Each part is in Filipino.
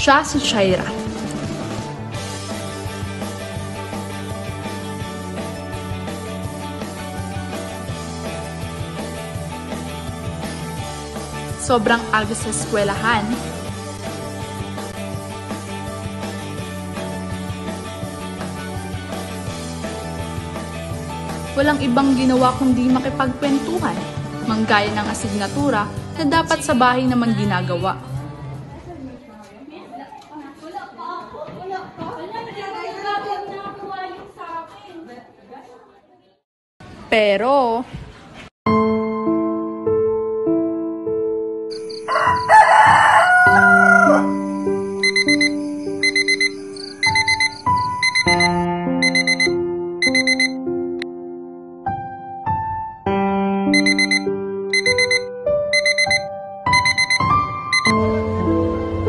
Siya si Shaira. Sobrang aga sa eskwelahan. Walang ibang ginawa kundi makipagkwentuhan, manggaya ng asignatura na dapat sa bahay naman ginagawa. Pero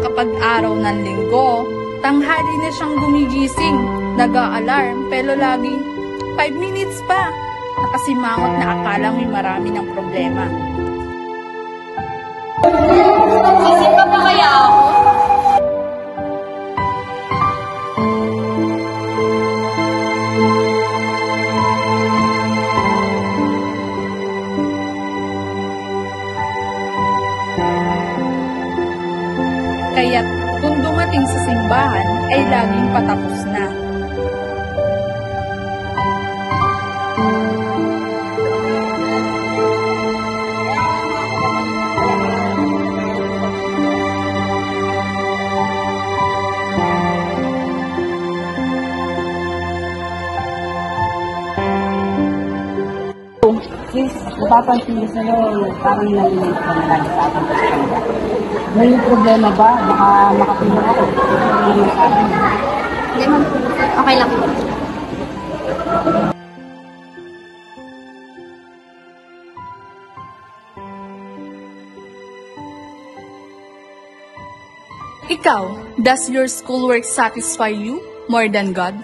kapag araw ng linggo, tanghali na siyang gumigising, nag-a-alarm, pero laging 5 minutes pa. Nakasimangot na akala may marami ng problema. Gising pa ba kaya ako? Kaya't kung dumating sa simbahan ay laging patapos na. Sis, napapansin ko parang nalilig ka na lang sa ating pagkanda. May problema ba? Baka makatulong ako. Hindi sa akin. Hindi man po. Okay lang po. Ikaw, does your schoolwork satisfy you more than God?